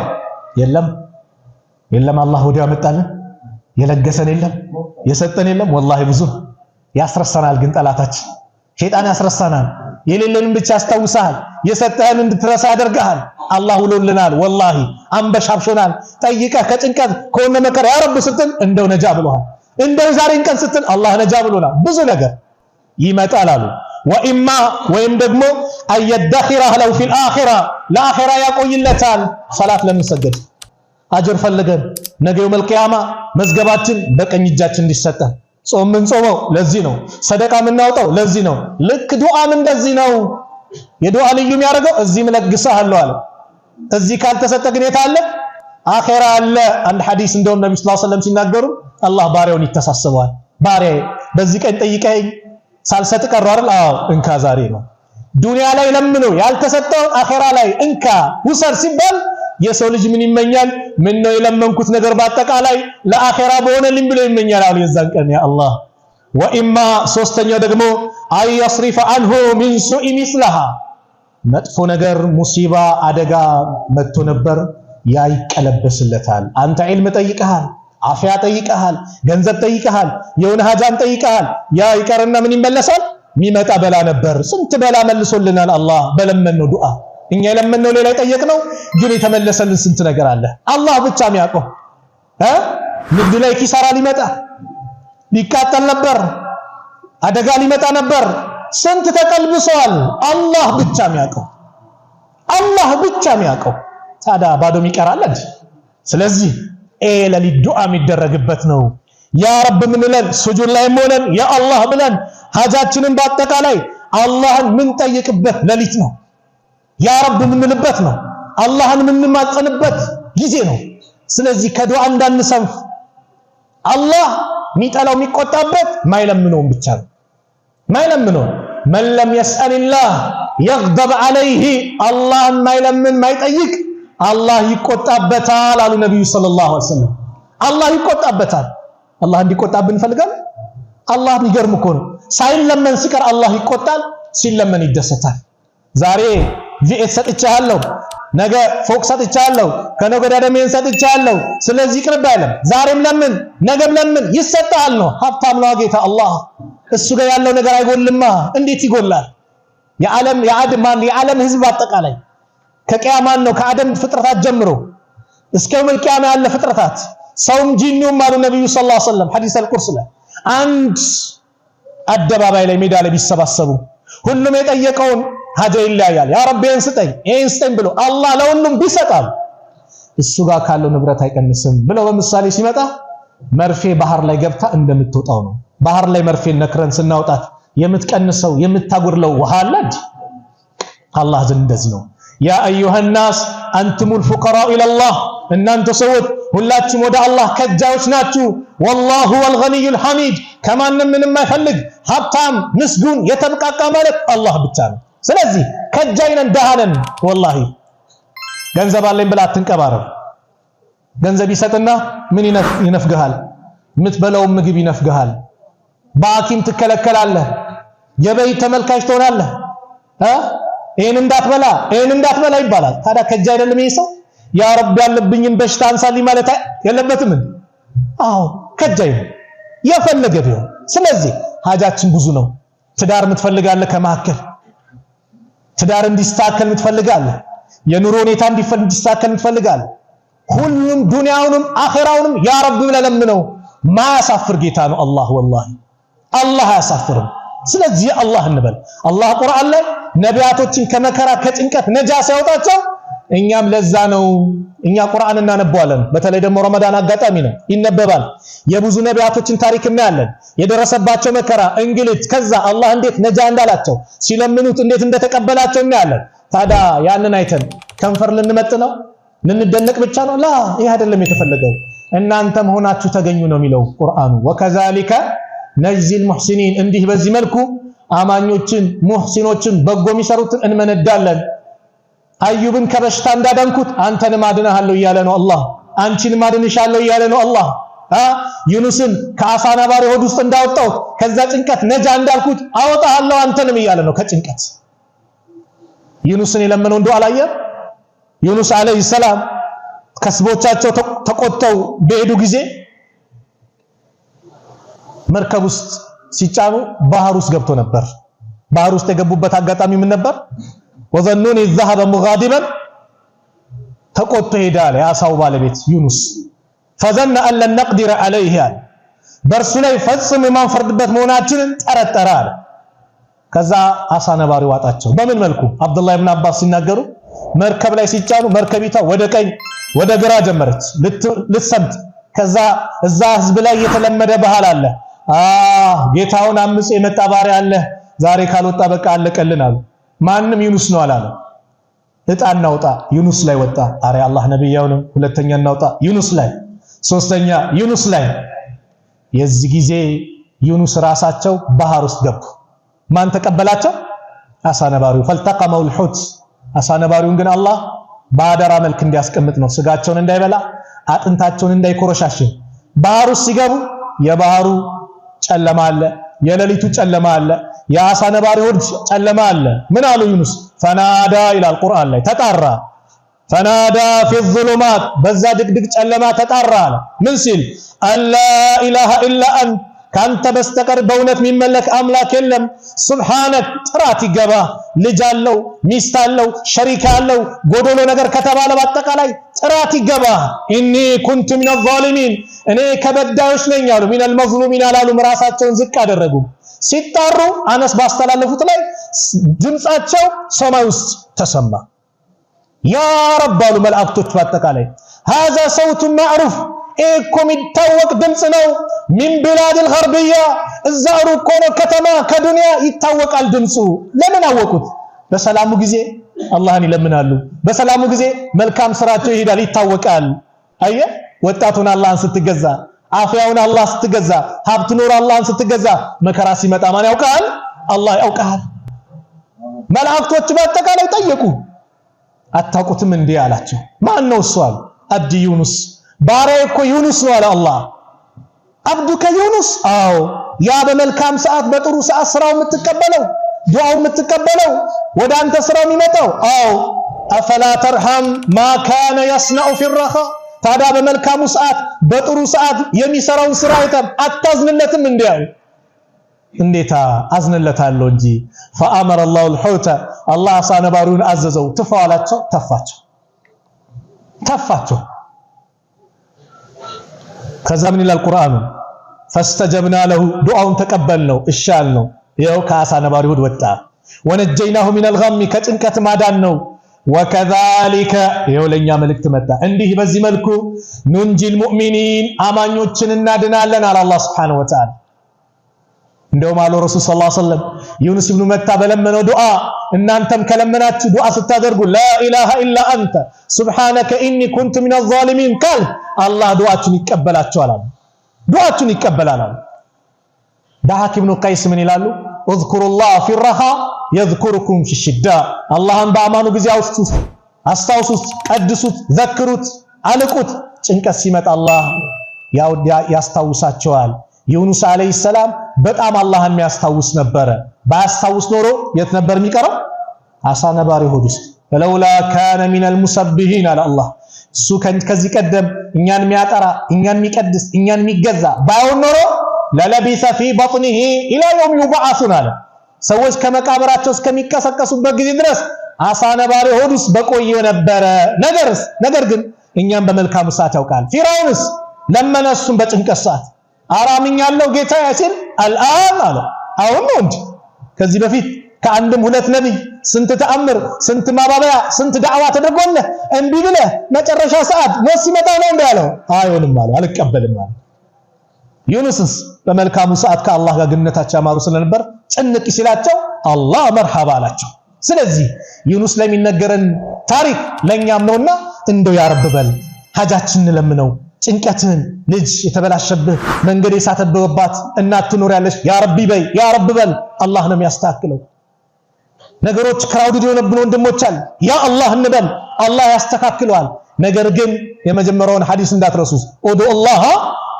የለም አላህ ወዲያው መጣልን። የለገሰን የለም የሰጠን የለም። ወላሂ ብዙ ያስረሳናል። ግን ጠላታችን ሸይጣን ያስረሳናል። የሌለንን ብቻ ያስታውሳል። የሰጠህን እንድትረሳ ያደርጋል። አላህ ውሎልናል። ወላሂ አንበሻብሾናል። ጠይቀህ ከጭንቀት ከሆነ መከራ ያ ረብ ስትል እንደው ነጃ ብሎሃል። እንደው ዛሬን ቀን ስትል አላህ ነጃ ብሎናል። ብዙ ነገር ይመጣል አሉ። ወኢማ ወይም ደግሞ አየደኺረህ ለው ፊል አኺራ ለአኺራ ያቆይለታል። ሰላት ለምን ሰገድ አጅር ፈልገን ነገ የውመል ቂያማ መዝገባችን በቀኝ እጃችን እንዲሰጠን ጾም ምን ጾመው ለዚህ ነው። ሰደቃ የምናወጣው ለዚህ ነው። ልክ ዱዓም እንደዚህ ነው። የዱዓ ልዩ የሚያደርገው እዚህ መለግሰሃለሁ አለ። እዚህ ካልተሰጠ ግን የት አለ? አኺራ አለ። አንድ ሐዲስ እንደውም ነብዩ ሰለላሁ ዐለይሂ ወሰለም ሲናገሩ አላህ ባሪያውን ይተሳሰበዋል። ባሪያዬ በዚህ ቀን ጠይቀኝ ሳልሰጥ ቀረሁ አይደል? አዎ እንካ ዛሬ ነው። ዱንያ ላይ ለምኖ ያልተሰጠው አኺራ ላይ እንካ ውሰድ ሲባል የሰው ልጅ ምን ይመኛል? ምን ነው የለመንኩት ነገር በአጠቃላይ ለአኺራ በሆነልኝ ብሎ ይመኛል አሉ። የዛን ቀን ያ አላህ ወኢማ ሶስተኛው ደግሞ አይስሪፈ አንሁ ሚን ሱኢ ሚስለሃ መጥፎ ነገር ሙሲባ አደጋ መጥቶ ነበር ያ ይቀለበስለታል። አንተ ዒልም ጠይቀሃል፣ አፍያ ጠይቀሃል፣ ገንዘብ ጠይቀሃል፣ የሆነ ሀጃን ጠይቀሃል። ያ ይቀርና ምን ይመለሳል? ሚመጣ በላ ነበር። ስንት በላ መልሶልናል አላህ በለመነው ዱዓ። እኛ የለመነው ሌላ የጠየቅነው ግን የተመለሰልን ስንት ነገር አለ። አላህ ብቻ የሚያውቀው ንግድ ላይ ኪሳራ ሊመጣ ሊቃጠል ነበር፣ አደጋ ሊመጣ ነበር። ስንት ተቀልብሰዋል። አላህ ብቻ የሚያውቀው አላህ ብቻ የሚያውቀው። ታዲያ ባዶም ይቀራል እንዴ? ስለዚህ ለሊት ዱዓ የሚደረግበት ነው። ያ ረብ ምንለን ሱጁድ ላይ ሆነን ያ አላህ ብለን ሀጃችንን በአጠቃላይ አላህን ምን ጠይቅበት ሌሊት ነው። ያ ረብ ምንልበት ነው። አላህን ምንማጸንበት ጊዜ ነው። ስለዚህ ከዱዓ እንዳንሰንፍ። አላህ ሚጠላው የሚቆጣበት ማይለምነውን ብቻ ነው። ማይለምነው መን ለም የስአልላህ يغضب عليه አላህን ማይለምን ማይጠይቅ አላህ ይቆጣበታል አሉ ነብዩ ሰለላሁ ዐለይሂ ወሰለም። አላህ ይቆጣበታል። አላህ እንዲቆጣብን እንፈልጋለን? አላህ የሚገርም እኮ ነው። ሳይለመን ሲቀር አላህ ይቆጣል፣ ሲለመን ይደሰታል። ዛሬ ቪኤት ሰጥቻለሁ፣ ነገ ፎቅ ሰጥቻለሁ፣ ከነገ ወዲያ ደግሞ ሰጥቻለሁ፣ ስለዚህ ይቅርብ አይልም። ዛሬም ለምን ነገም ለምን ይሰጣል ነው። ሀብታም ነው ጌታ አላህ። እሱ ጋር ያለው ነገር አይጎልማ። እንዴት ይጎላል? የዓለም ህዝብ አጠቃላይ ከቂያማን ነው ከአደም ፍጥረታት ጀምሮ እስከ የውመል ቂያማ ያለ ፍጥረታት ሰውም ጂኒውም አሉ ነብዩ ሰለላሁ ዐለይሂ ወሰለም ሐዲስ አልቁርስ ላይ አንድ አደባባይ ላይ ሜዳ ላይ ቢሰባሰቡ ሁሉም የጠየቀውን ሀጃ ይለያያል። ያ ረቢ ይሄን ስጠኝ ብሎ አላህ ለሁሉም ቢሰጣል እሱ ጋር ካለው ንብረት አይቀንስም ብለው በምሳሌ ሲመጣ መርፌ ባህር ላይ ገብታ እንደምትወጣው ነው። ባህር ላይ መርፌ ነክረን ስናውጣት የምትቀንሰው የምታጎርለው ውሃ አለ። አላህ ዘንድ እንደዚህ ነው። ያ አዩሃ الناس አንቱም الفقراء الى الله እናንተ ሰዎች ሁላችሁም ወደ አላህ ከጃዮች ናችሁ። والله هو الغني الحميد ከማንም ምንም አይፈልግ ሀብታም ምስጉን የተብቃቃ ማለት አላህ ብቻ ነው። ስለዚህ ከጃይነን ደሃነን ወላሂ ገንዘብ አለኝ ብላ አትንቀባረር። ገንዘብ ይሰጥና ምን ይነፍግሃል? የምትበላው ምግብ ይነፍግሃል። በሐኪም ትከለከላለህ። የበይ ተመልካች ትሆናለህ። ይሄን እንዳትበላ ይባላል። ታዲያ ከጃ አይደለም ይሄ ሰው? ያ ረብ ያለብኝን በሽታ አንሳልኝ ማለት የለበትም። አዎ ከጃይ የፈለገ ቢሆን። ስለዚህ ሀጃችን ብዙ ነው። ትዳር የምትፈልጋለህ ከመካከል ትዳር እንዲስተካከል የምትፈልጋለህ፣ የኑሮ ሁኔታ እንዲስተካከል የምትፈልጋለህ፣ ሁሉም ዱንያውንም አኺራውንም ያ ረብ ብለህ ለምነው። ማያሳፍር ጌታ ነው አላህ። ወላሂ አላህ አያሳፍርም። ስለዚህ አላህ እንበል። አላህ ቁርአን ላይ ነቢያቶችን ከመከራ ከጭንቀት ነጃ ሲያወጣቸው እኛም ለዛ ነው እኛ ቁርአን እናነባዋለን። በተለይ ደግሞ ረመዳን አጋጣሚ ነው ይነበባል። የብዙ ነቢያቶችን ታሪክ እናያለን። የደረሰባቸው መከራ እንግልት፣ ከዛ አላህ እንዴት ነጃ እንዳላቸው ሲለምኑት እንዴት እንደተቀበላቸው እናያለን። ታዲያ ያንን አይተን ከንፈር ልንመጥ ነው ልንደነቅ ብቻ ነው? ላ ይህ አይደለም የተፈለገው። እናንተም ሆናችሁ ተገኙ ነው የሚለው ቁርአኑ። ወከዛሊከ ነጅዚል ሙህሲኒን፣ እንዲህ በዚህ መልኩ አማኞችን ሙህሲኖችን በጎ የሚሰሩትን እንመነዳለን። አዩብን ከበሽታ እንዳዳንኩት አንተንም አድነሃለሁ እያለ ነው አላህ። አንቺንም አድንሻለሁ እያለ ነው አላህ። ዩኑስን ከአሳ ነባሪ ሆድ ውስጥ እንዳወጣሁት ከዛ ጭንቀት ነጃ እንዳልኩት አወጣሃለሁ አንተንም እያለ ነው ከጭንቀት። ዩኑስን የለመነው እንደው አላየም? ዩኑስ አለይሂ ሰላም ከስቦቻቸው ተቆጥተው በሄዱ ጊዜ መርከብ ውስጥ ሲጫኑ ባህር ውስጥ ገብቶ ነበር። ባህር ውስጥ የገቡበት አጋጣሚ ምን ነበር? ወዘኑን ይዘሃበ ሙጋዲበን ተቆጥቶ ሄዳለ የአሳው ባለቤት ዩኑስ። ፈዘነ አን ለን ነቅዲረ ዐለይሂ አለ፣ በእርሱ ላይ ፈጽሞ የማንፈርድበት መሆናችንን ጠረጠረ አለ። ከዛ አሳ ነባሪ ዋጣቸው። በምን መልኩ? አብዱላህ ኢብኑ አባስ ሲናገሩ መርከብ ላይ ሲጫኑ መርከቢቷ ወደ ቀኝ ወደ ግራ ጀመረች ልትሰምጥ። ከዛ እዛ ህዝብ ላይ የተለመደ ባህል አለ። ጌታውን አምጾ የመጣ ባሪያ አለ፣ ዛሬ ካልወጣ በቃ አለቀልን አሉ። ማንም ዩኑስ ነው አላለ። እጣ እናውጣ፣ ዩኑስ ላይ ወጣ። አረ አላህ ነብያውንም ሁለተኛ እናውጣ፣ ዩኑስ ላይ፣ ሶስተኛ ዩኑስ ላይ። የዚህ ጊዜ ዩኑስ ራሳቸው ባህር ውስጥ ገቡ። ማን ተቀበላቸው? አሳ ነባሪው። ፈልተቀመው الحوت፣ አሳ ነባሪውን ግን አላህ በአደራ መልክ እንዲያስቀምጥ ነው፣ ስጋቸውን እንዳይበላ አጥንታቸውን እንዳይኮረሻሽን። ባህር ውስጥ ሲገቡ የባህሩ ጨለማ አለ፣ የሌሊቱ ጨለማ አለ፣ የአሳ ነባሪ ሆድ ጨለማ አለ። ምን አሉ ዩኑስ? ፈናዳ ይላል ቁርአን ላይ ተጣራ። ፈናዳ ፊ الظሉማት፣ በዛ ድቅድቅ ጨለማ ተጣራ አለ። ምን ሲል? አላ ኢላሃ ኢላ አንተ፣ ካንተ በስተቀር በእውነት የሚመለክ አምላክ የለም። ሱብሃነክ፣ ጥራት ይገባ። ልጅ አለው፣ ሚስት አለው፣ ሸሪክ አለው፣ ጎዶሎ ነገር ከተባለ በአጠቃላይ ጥራት ይገባ። ኢኒ ኩንቱ ሚነ ዛሊሚን፣ እኔ ከበዳዮች ነኝ አሉ። ሚነል መዝሉሚን አላሉም፣ ራሳቸውን ዝቅ አደረጉ። ሲጣሩ አነስ ባስተላለፉት ላይ ድምጻቸው ሰማይ ውስጥ ተሰማ። ያ ረብ አሉ መላእክቶች በአጠቃላይ ሃዛ ሰውቱ ማዕሩፍ፣ እኮ የሚታወቅ ድምጽ ነው። ሚን ቢላድል ገርብያ፣ እዛ ሩቅ ሆኖ ከተማ ከዱንያ ይታወቃል ድምጹ። ለምን አወቁት? በሰላሙ ጊዜ አላህን ይለምናሉ፣ በሰላሙ ጊዜ መልካም ስራቸው ይሄዳል፣ ይታወቃል። አየ ወጣቱን አላህን ስትገዛ፣ አፍያውን አላህ ስትገዛ፣ ሀብት ኑር አላህን ስትገዛ፣ መከራ ሲመጣ ማን ያውቃል? አላህ ያውቃል። መላእክቶች በአጠቃላይ ጠየቁ። አታውቁትም እንዴ አላቸው። ማን ነው እሱ አሉ። አብዲ ዩኑስ፣ ባሪያዬ እኮ ዩኑስ ነው አለ አላህ። አብዱከ ዩኑስ? አዎ። ያ በመልካም ሰዓት በጥሩ ሰዓት ስራው የምትቀበለው ዱዓው የምትቀበለው ወደ አንተ ስራው የሚመጣው? አዎ። አፈላ ተርሐም ማ ካነ የስነዑ ፊ ረኻ፣ ታዲያ በመልካሙ ሰዓት በጥሩ ሰዓት የሚሰራውን ስራ አይተህ አታዝንለትም እንዴ? እንዴታ አዝንለታለሁ እንጂ። ፈአመረ አላሁ الحوت፣ አላህ አሳ ነባሪውን አዘዘው፣ ትፋው አላቸው። ተፋቸው። ከዛ ምን ይላል ቁርአኑ? ፈስተጀብና ለሁ፣ ዱዓውን ተቀበልነው፣ እሻልነው። ይኸው ከአሳ ነባሪ ሆድ ወጣ። ወነጀይናሁ ሚነል ገም፣ ከጭንቀት ማዳን ነው። ወከዛሊከ፣ ይኸው ለኛ መልእክት መጣ። እንዲህ በዚህ መልኩ ኑንጂል ሙእሚኒን፣ አማኞችን እናድናለን አለ አላህ ሱብሓነሁ ወተዓላ። እንደውም አሉ ረሱል ሰለላሁ ዐለይሂ ወሰለም ዩኑስ ኢብኑ መታ በለመነው ዱዓ እናንተም ከለመናችሁ ዱዓ ስታደርጉ ላኢላሃ ኢላ አንተ ሱብሃነከ ኢኒ ኩንቱ ሚነዝ ዛሊሚን ቃል አላህ ዱዓችሁን ይቀበላችኋል አሉ። ዱዓችሁን ይቀበላል አሉ። ዳሐክ ኢብኑ ቀይስ ምን ይላሉ? እዝኩሩላህ ፊ ረኻ የዝኩሩኩም ፊ ሽዳ፣ አላህን በአማኑ ጊዜ አስታውሱት፣ ቀድሱት፣ ዘክሩት፣ አልቁት። ጭንቀት ሲመጣ አላህ ያስታውሳቸዋል። ዩኑስ አለይሂ ሰላም በጣም አላህን የሚያስታውስ ነበረ። ባያስታውስ ኖሮ የት ነበር የሚቀረው? አሳ ነባሪ ሆድ ውስጥ። ለውላ ካነ ሚነል ሙሰቢሂን አለ አላህ፣ እሱ ከዚህ ቀደም እኛን የሚያጠራ እኛን የሚቀድስ እኛን የሚገዛ ባይሆን ኖሮ ለለቢሰ ፊ በጥኒሂ ኢላ የውም ዩብዓሱን አለ። ሰዎች ከመቃብራቸው እስከሚቀሰቀሱበት ጊዜ ድረስ አሳ ነባሪ ሆድ ውስጥ በቆየ ነበረ። ነገር ግን እኛም በመልካሙ ሰዓት ያውቃል። ፊርዓውንስ ለመነ እሱን በጭንቀት ሰዓት አራምኛለሁ ጌታ ያሲል አልአን አለ። አሁን ነው እንጂ ከዚህ በፊት ከአንድም ሁለት ነብይ ስንት ተአምር ስንት ማባበያ ስንት ዳዕዋ ተደርጎልህ እምቢ ብለህ መጨረሻ ሰዓት ሞት ሲመጣ ነው እንዴ ያለው? አይሆንም አለ፣ አልቀበልም አለ። ዩኑስስ በመልካሙ ሰዓት ከአላህ ጋር ግንኙነታቸው ያማሩ ስለነበር ጭንቅ ሲላቸው አላህ መርሐባ አላቸው። ስለዚህ ዩኑስ ለሚነገረን ታሪክ ለኛም ነውና እንደው ያ ረብ በል ሀጃችንን ለምነው ጭንቀትን ልጅ የተበላሸብህ መንገድ የሳተበባት እናት ትኖሪያለሽ ያ ረቢ በይ ያ ረብ በል አላህ ነው የሚያስተካክለው። ነገሮች ክራውድድ የሆነብን ወንድሞች አለ ያ አላህ እንበል አላህ ያስተካክለዋል። ነገር ግን የመጀመሪያውን ሐዲስ እንዳትረሱ ኡዱ አላህ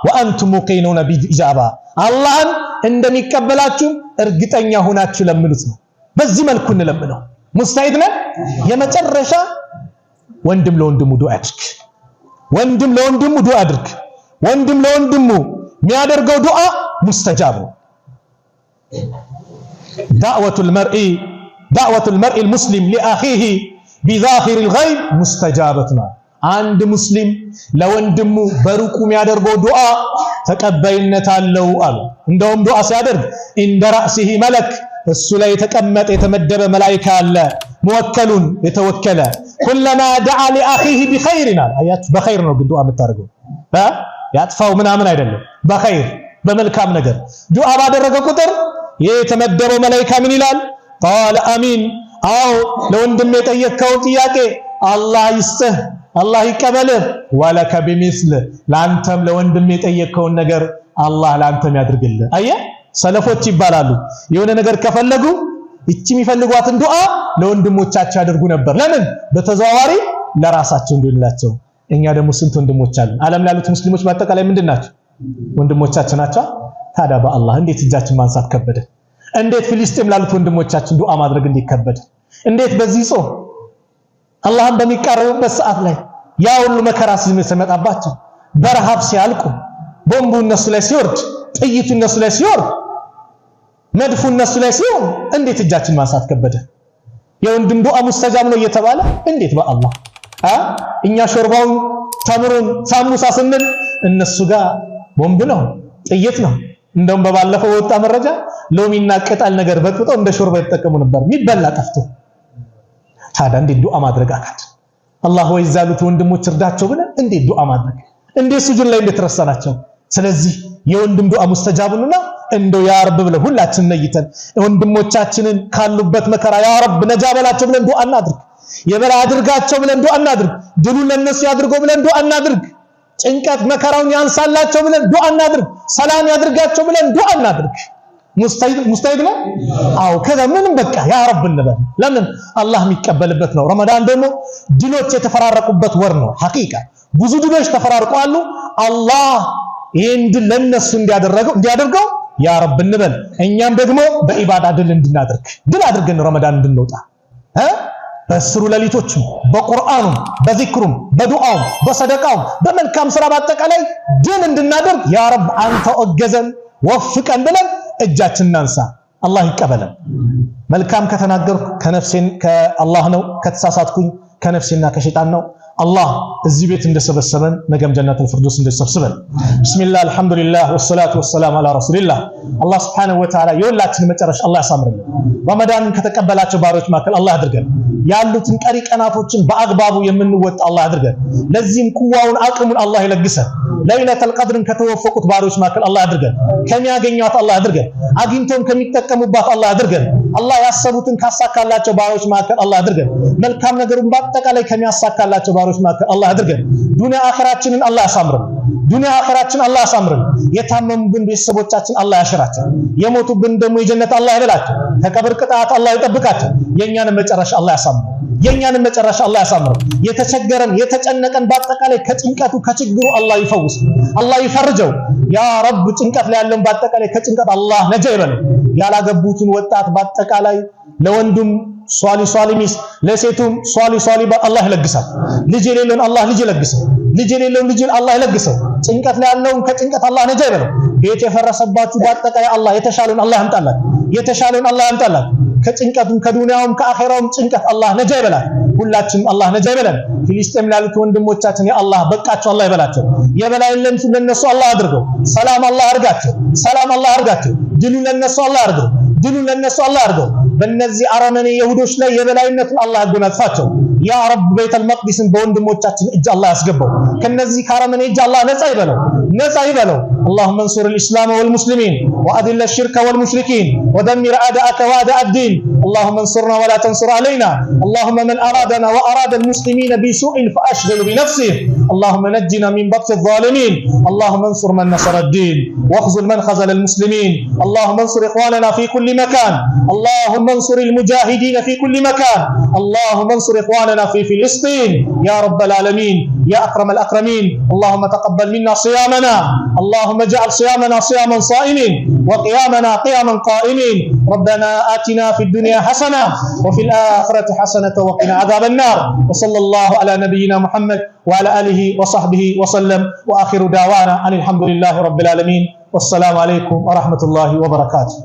ወአንቱም ሙቂኑነ ቢኢጃባ አላህን እንደሚቀበላችሁ እርግጠኛ ሆናችሁ ለምኑት ነው። በዚህ መልኩ እንለምነው። ሙስታሂድ ነን። የመጨረሻ ወንድም ለወንድሙ ዱዓ ያድርግ። ወንድም ለወንድሙ ዱዓ ያድርግ። ወንድም ለወንድሙ የሚያደርገው ዱዓ ሙስተጃብ ነው። ዳዕወቱል መርኢል ሙስሊም ሊአኺሂ ቢዛሂሪል ገይብ ሙስተጃበቱን። አንድ ሙስሊም ለወንድሙ በሩቁ የሚያደርገው ዱዓ ተቀባይነት አለው አሉ። እንደውም ዱዓ ሲያደርግ እንደ ራእሲሂ መለክ እሱ ላይ የተቀመጠ የተመደበ መላእክት አለ ሙወከሉን የተወከለ ኩለማ ደዓ ሊአኺሂ ቢኸይሪን አያችሁ በኸይር ነው ግን ዱዓ የምታደርገው ያጥፋው ምናምን አይደለም በኸይር በመልካም ነገር ዱዓ ባደረገ ቁጥር የተመደበው መላእክት ምን ይላል? ቃለ አሚን አው ለወንድም የጠየቀው ጥያቄ አላህ ይስጥህ አላህ ይቀበልህ ወለከ ቢሚስል ላንተም ለወንድም የጠየቀውን ነገር አላህ ላንተም ያድርግልህ። አየ ሰለፎች ይባላሉ የሆነ ነገር ከፈለጉ እቺ የሚፈልጓትን ዱዓ ለወንድሞቻቸው ያደርጉ ነበር። ለምን? በተዘዋዋሪ ለራሳቸው እንዲላቸው። እኛ ደግሞ ስንት ወንድሞች አሉ? ዓለም ላይ ያሉት ሙስሊሞች በአጠቃላይ ምንድናቸው? ወንድሞቻችን ናቸው። ታዲያ በአላህ እንዴት እጃችን ማንሳት ከበደ? እንዴት ፍልስጤም ላሉት ወንድሞቻችን ዱዓ ማድረግ እንዴት ከበደ? እንዴት በዚህ ጾም አላህን በሚቃረቡበት ሰዓት ላይ ያ ሁሉ መከራ ሲመጣባቸው በረሃብ ሲያልቁ ቦምቡ እነሱ ላይ ሲወርድ ጥይቱ እነሱ ላይ ሲወርድ መድፉ እነሱ ላይ ሲሆን እንዴት እጃችን ማንሳት ከበደ? የወንድም ዱዓ ሙስተጃብ ነው እየተባለ እንዴት በአላህ እኛ ሾርባውን ተምሩን ሳሙሳ ስንል እነሱ ጋር ቦምብ ነው ጥይት ነው። እንደውም በባለፈው ወጣ መረጃ ሎሚና ቅጠል ነገር በጥብጠው እንደ ሾርባ ይተጠቀሙ ነበር የሚበላ ጠፍቶ። ታዲያ እንዴት ዱዓ ማድረግ አካት? አላህ ወይ ዛሉት ወንድሞች እርዳቸው ብለን እንዴት ዱዓ ማድረግ እንዴት ሱጁድ ላይ እንደተረሳናቸው። ስለዚህ የወንድም ዱዓ ሙስተጃብ ነውና እንደው ያ ረብ ብለን ሁላችን ነይተን ወንድሞቻችንን ካሉበት መከራ ያ ረብ ነጃ በላቸው ብለን ዱዓ እናድርግ። የበላ አድርጋቸው ብለን ዱዓ እናድርግ። ድሉን ለነሱ ያድርገው ብለን ዱዓ እናድርግ። ጭንቀት መከራውን ያንሳላቸው ብለን ዱዓ እናድርግ። ሰላም ያድርጋቸው ብለን ዱዓ እናድርግ። ሙስተሂድ ነው። አው ከዛ ምንም በቃ ያ ረብ እንበል። ለምን? አላህ የሚቀበልበት ነው። ረመዳን ደግሞ ድሎች የተፈራረቁበት ወር ነው። ሐቂቃ ብዙ ድሎች ተፈራርቀዋል። አላህ ይሄን ድል ለነሱ እንዲያደርገው ያ ረብ እንበል። እኛም ደግሞ በኢባዳ ድል እንድናደርግ ድል አድርገን ረመዳን እንድንወጣ በስሩ ለሊቶችም በቁርአኑም በዚክሩም በዱዓውም በሰደቃውም በመልካም ስራ በአጠቃላይ ድል እንድናደርግ ያ ረብ አንተ እገዘን ወፍቀን ብለን እጃችንን እናንሳ። አላህ ይቀበለን። መልካም ከተናገርኩ ከነፍሴን ከአላህ ነው፣ ከተሳሳትኩኝ ከነፍሴና ከሸይጣን ነው። አላህ እዚህ ቤት እንደሰበሰበን ነገም ጀነቱል ፊርደውስ እንደሰበሰበን። ቢስሚላህ አልሐምዱሊላህ ወሰላቱ ወሰላሙ ዐላ ረሱሊላህ። አላህ ሱብሓነሁ ወተዓላ የሁላችንን መጨረሻ አላህ ያሳምርልን። ረመዳንን ከተቀበላቸው ባሪዎች መካከል አላህ ያድርገን። ያሉትን ቀሪ ቀናቶችን በአግባቡ የምንወጣ አላህ ያድርገን። ለዚህም ቁዋውን አቅሙን አላህ ይለግሰን። ለይለቱል ቀድርን ከተወፈቁት ባሪዎች መካከል አላህ ያድርገን። ከሚያገኟት አላህ ያድርገን። አግኝተውም ከሚጠቀሙባት አላህ ያድርገን። አላህ ያሰቡትን ካሳካላቸው ባሪዎች መካከል አላህ ያድርገን። መልካም ነገሩን በአጠቃላይ ከሚያሳካላቸው ባሪዎች መካከል አላህ ያድርገን። ዱንያ አኺራችንን አላህ ያሳምረን። ዱንያ አኺራችን አላህ ያሳምረን። የታመሙብን ቤተሰቦቻችን አላህ ያሽራቸው። የሞቱብን ደግሞ የጀነት አላህ ያበላቸው። ከቀብር ቅጣት አላህ ይጠብቃቸው። የኛንም መጨረሻ አላህ ያሳምረን። የኛንም መጨረሻ አላህ ያሳምረን። የተቸገረን የተጨነቀን በአጠቃላይ ከጭንቀቱ ከችግሩ አላህ ይፈውስ፣ አላህ ይፈርጀው። ያ ረብ ጭንቀት ላይ ያለን በአጠቃላይ ከጭንቀት አላህ ነጃ ይበለው። ያላገቡትን ወጣት በአጠቃላይ ለወንዱም ሷሊ ሚስት ለሴቱም ሷሊ በአላህ ይለግሳል። ልጅ የሌለውን አላህ ልጅ ይለግሰው። ልጅ የሌለውን ልጅ አላህ ይለግሰው። ጭንቀት ላይ ያለውን ከጭንቀት አላህ ነጃ ይበለው። ቤት የፈረሰባችሁ በአጠቃላይ አላህ የተሻለውን አላህ ያምጣላት። የተሻለውን አላህ ያምጣላት። ከጭንቀቱም ከዱንያውም ከአኺራውም ጭንቀት አላህ ነጃ ይበላል። ሁላችንም አላህ ነጃ ይበለን። ፊሊስጤም ላሉት ወንድሞቻችን ያ አላህ በቃቸው አላህ ይበላቸው። የበላይነት ለነሱ አላህ አድርገው። ሰላም አላህ አድርጋቸው። ሰላም አላህ አድርጋቸው። ድሉ ለነሱ አላህ አድርገው። ድሉ ለነሱ አላህ አድርገው። በእነዚህ አረመኔ ይሁዶች ላይ የበላይነቱን አላህ ያጎናጽፋቸው። ያ ረብ ቤተል መቅዲስን በወንድሞቻችን እጅ አላህ ያስገባው። ከነዚህ ካረመኔ እጅ አላህ ነፃ ይበለው። ነፃ ይበለው። اللهم انصر الإسلام والمسلمين وأذل الشرك والمشركين ودمر أعداءك وأعداء الدين. اللهم انصرنا ولا تنصر علينا. اللهم من أرادنا وأراد المسلمين بسوء فأشغل بنفسه. اللهم نجنا من بطش الظالمين. اللهم انصر من نصر الدين واخذل من خذل المسلمين. اللهم انصر إخواننا في كل مكان. اللهم انصر المجاهدين في كل مكان. اللهم انصر إخواننا في فلسطين يا رب العالمين يا أكرم الأكرمين. اللهم تقبل منا صيامنا. اللهم اجعل صيامنا صياما صائمين وقيامنا قياما قائمين. ربنا آتنا في الدنيا حسنة وفي الآخرة حسنة وقنا عذاب النار. وصلى الله على نبينا محمد وعلى آله وصحبه وسلم وآخر دعوانا أن الحمد لله رب العالمين والسلام عليكم ورحمة الله وبركاته.